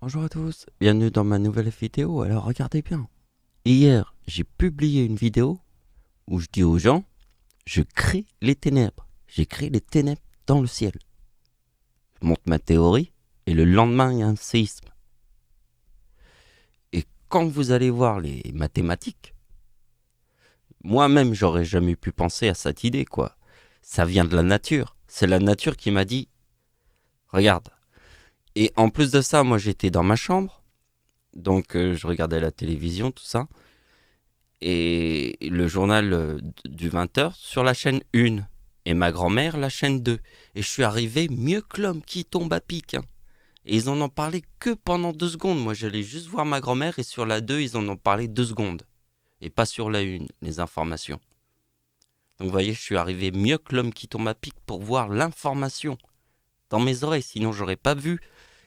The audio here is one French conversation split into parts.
Bonjour à tous, bienvenue dans ma nouvelle vidéo. Alors regardez bien. Hier, j'ai publié une vidéo où je dis aux gens, je crée les ténèbres. J'ai créé les ténèbres dans le ciel. Je montre ma théorie et le lendemain, il y a un séisme. Et quand vous allez voir les mathématiques, moi-même, j'aurais jamais pu penser à cette idée, quoi. Ça vient de la nature. C'est la nature qui m'a dit, regarde. Et en plus de ça, moi, j'étais dans ma chambre. Donc, je regardais la télévision, tout ça. Et le journal du 20h sur la chaîne 1 et ma grand-mère la chaîne 2. Et je suis arrivé mieux que l'homme qui tombe à pic. Hein. Et ils en ont parlé que pendant 2 secondes. Moi, j'allais juste voir ma grand-mère et sur la 2, ils en ont parlé 2 secondes. Et pas sur la 1, les informations. Donc, vous voyez, je suis arrivé mieux que l'homme qui tombe à pic pour voir l'information dans mes oreilles. Sinon, j'aurais pas vu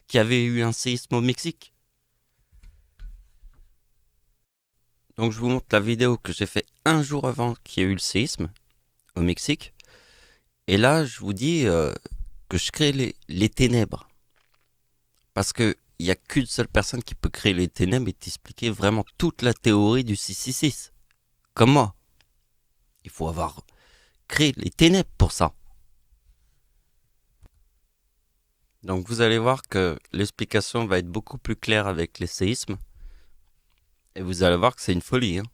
qu'il y avait eu un séisme au Mexique. Donc, je vous montre la vidéo que j'ai fait un jour avant qu'il y ait eu le séisme au Mexique. Et là, je vous dis que je crée les ténèbres. Parce qu'il n'y a qu'une seule personne qui peut créer les ténèbres et t'expliquer vraiment toute la théorie du 666. Comme moi. Il faut avoir créé les ténèbres pour ça. Donc vous allez voir que l'explication va être beaucoup plus claire avec les séismes. Et vous allez voir que c'est une folie. Hein.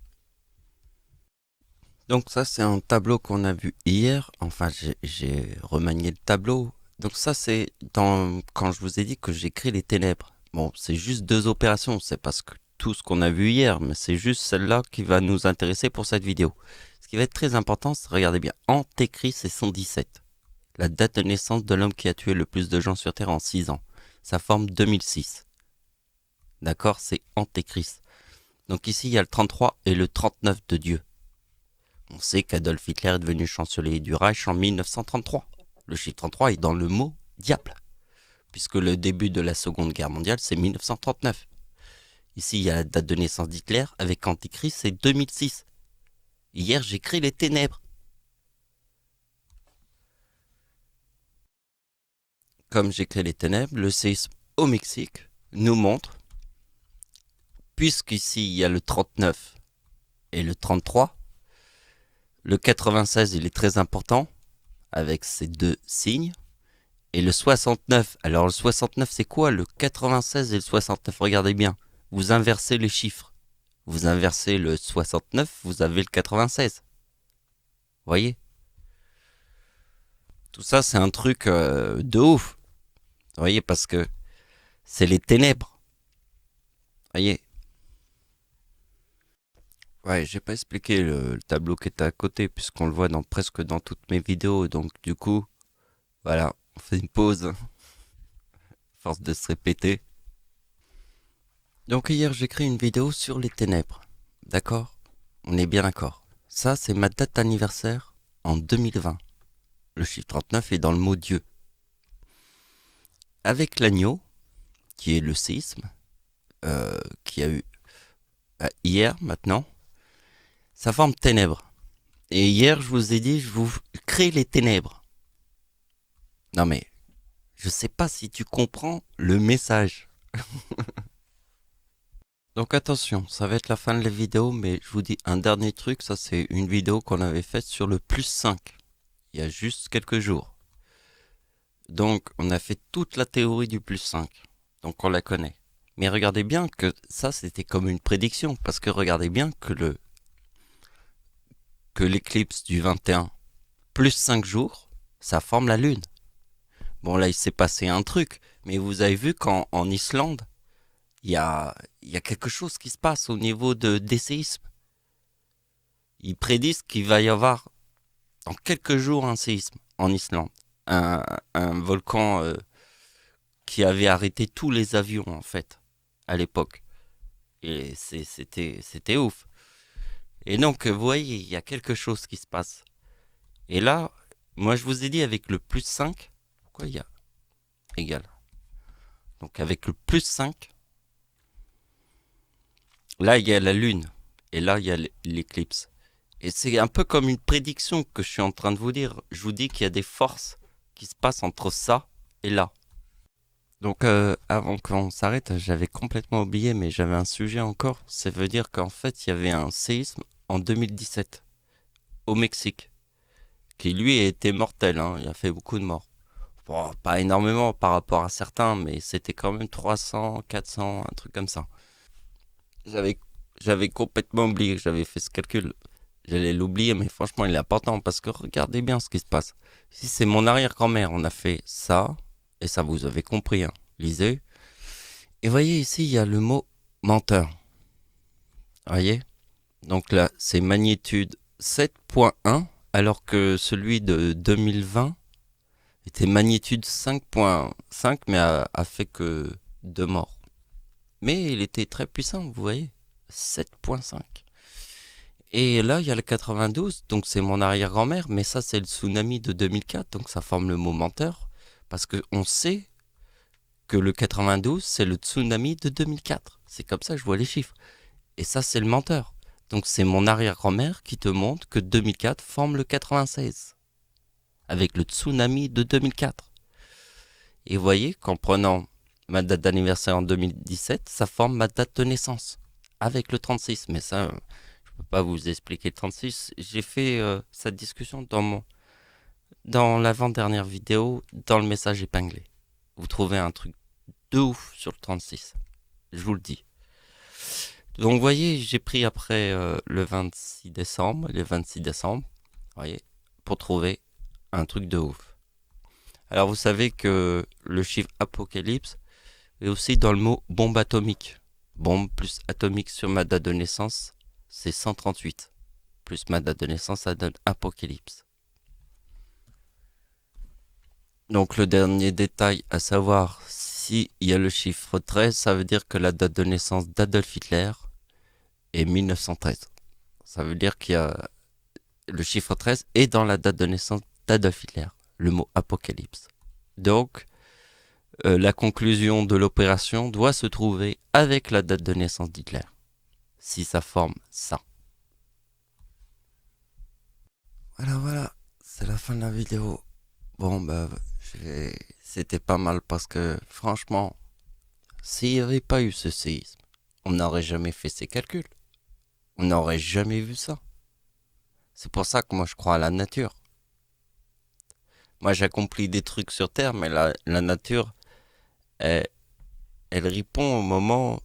Donc ça, c'est un tableau qu'on a vu hier. Enfin, j'ai remanié le tableau. Donc ça, c'est quand je vous ai dit que j'ai créé les ténèbres. Bon, c'est juste 2 opérations. C'est parce que tout ce qu'on a vu hier, mais c'est juste celle-là qui va nous intéresser pour cette vidéo. Ce qui va être très important, c'est, regardez bien, Antéchrist c'est 117. La date de naissance de l'homme qui a tué le plus de gens sur Terre en 6 ans. Ça forme 2006. D'accord, c'est Antéchrist. Donc ici, il y a le 33 et le 39 de Dieu. On sait qu'Adolf Hitler est devenu chancelier du Reich en 1933. Le chiffre 33 est dans le mot diable, puisque le début de la Seconde Guerre mondiale, c'est 1939. Ici, il y a la date de naissance d'Hitler, avec Antichrist, c'est 2006. Hier, j'ai créé les ténèbres. Comme j'ai créé les ténèbres, le séisme au Mexique nous montre, puisqu'ici, il y a le 39 et le 33, le 96, il est très important, avec ces 2 signes. Et le 69, alors le 69 c'est quoi? Le 96 et le 69, regardez bien. Vous inversez les chiffres. Vous inversez le 69, vous avez le 96. Voyez? Tout ça c'est un truc de ouf. Voyez, parce que c'est les ténèbres. Voyez? Ouais, j'ai pas expliqué le tableau qui était à côté, puisqu'on le voit presque dans toutes mes vidéos. Donc du coup, voilà, on fait une pause. Force de se répéter. Donc hier j'ai créé une vidéo sur les ténèbres. D'accord? On est bien d'accord. Ça c'est ma date d'anniversaire en 2020. Le chiffre 39 est dans le mot Dieu. Avec l'agneau, qui est le séisme, qui a eu hier maintenant, ça forme ténèbres. Et hier je vous ai dit, je vous crée les ténèbres. Non mais, je sais pas si tu comprends le message. Donc attention, ça va être la fin de la vidéo, mais je vous dis un dernier truc, ça c'est une vidéo qu'on avait faite sur le plus 5, il y a juste quelques jours. Donc on a fait toute la théorie du plus 5, donc on la connaît. Mais regardez bien que ça c'était comme une prédiction, parce que regardez bien que l'éclipse du 21 plus 5 jours, ça forme la lune. Bon là il s'est passé un truc, mais vous avez vu qu'en Islande, il y a quelque chose qui se passe au niveau des séismes. Ils prédisent qu'il va y avoir dans quelques jours un séisme en Islande. Un volcan qui avait arrêté tous les avions en fait à l'époque. Et c'était ouf. Et donc vous voyez, il y a quelque chose qui se passe. Et là, moi je vous ai dit avec le plus 5, pourquoi il y a égal. Donc avec le plus 5, là il y a la lune. Et là il y a l'éclipse. Et c'est un peu comme une prédiction que je suis en train de vous dire. Je vous dis qu'il y a des forces qui se passent entre ça et là. Donc, avant qu'on s'arrête, j'avais complètement oublié, mais j'avais un sujet encore. Ça veut dire qu'en fait, il y avait un séisme en 2017 au Mexique, qui lui a été mortel, hein. Il a fait beaucoup de morts. Bon, pas énormément par rapport à certains, mais c'était quand même 300, 400, un truc comme ça. J'avais, j'avais complètement oublié que j'avais fait ce calcul. J'allais l'oublier, mais franchement, il est important parce que regardez bien ce qui se passe. Si c'est mon arrière-grand-mère, on a fait ça, et ça vous avez compris, hein. Lisez. Et voyez ici, il y a le mot menteur. Voyez? Donc là, c'est magnitude 7.1, alors que celui de 2020 était magnitude 5.5, mais a fait que 2 morts. Mais il était très puissant, vous voyez? 7.5. Et là, il y a le 92, donc c'est mon arrière-grand-mère, mais ça, c'est le tsunami de 2004, donc ça forme le mot menteur, parce qu'on sait que le 92, c'est le tsunami de 2004. C'est comme ça que je vois les chiffres. Et ça, c'est le menteur. Donc c'est mon arrière-grand-mère qui te montre que 2004 forme le 96, avec le tsunami de 2004. Et vous voyez qu'en prenant ma date d'anniversaire en 2017, ça forme ma date de naissance, avec le 36. Mais ça, je peux pas vous expliquer le 36. J'ai fait cette discussion dans l'avant-dernière vidéo, dans le message épinglé. Vous trouvez un truc de ouf sur le 36. Je vous le dis. Donc, vous voyez, j'ai pris après le 26 décembre, vous voyez, pour trouver un truc de ouf. Alors, vous savez que le chiffre apocalypse est aussi dans le mot bombe atomique. Bombe plus atomique sur ma date de naissance, c'est 138. Plus ma date de naissance, ça donne apocalypse. Donc, le dernier détail à savoir, s'il y a le chiffre 13, ça veut dire que la date de naissance d'Adolf Hitler est 1913. Ça veut dire qu'il y a le chiffre 13 est dans la date de naissance d'Adolf Hitler, le mot apocalypse. Donc, la conclusion de l'opération doit se trouver avec la date de naissance d'Hitler, si ça forme ça. Voilà, voilà, c'est la fin de la vidéo. Bon, bah, c'était pas mal parce que, franchement, s'il n'y avait pas eu ce séisme, on n'aurait jamais fait ces calculs. On n'aurait jamais vu ça. C'est pour ça que moi je crois à la nature. Moi j'accomplis des trucs sur Terre, mais la nature, elle, elle répond au moment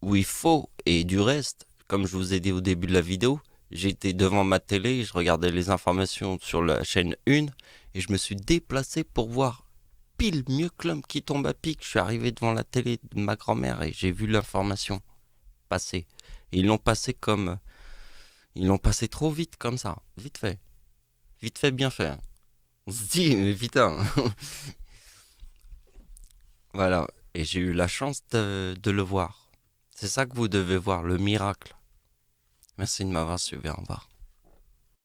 où il faut. Et du reste, comme je vous ai dit au début de la vidéo, j'étais devant ma télé, je regardais les informations sur la chaîne 1 et je me suis déplacé pour voir pile mieux que l'homme qui tombe à pic. Je suis arrivé devant la télé de ma grand-mère et j'ai vu l'information passer. Et ils l'ont passé comme... Ils l'ont passé trop vite comme ça, vite fait. Vite fait, bien fait. On se dit, mais putain. Voilà. Et j'ai eu la chance de le voir. C'est ça que vous devez voir, le miracle. Merci de m'avoir suivi. Au revoir.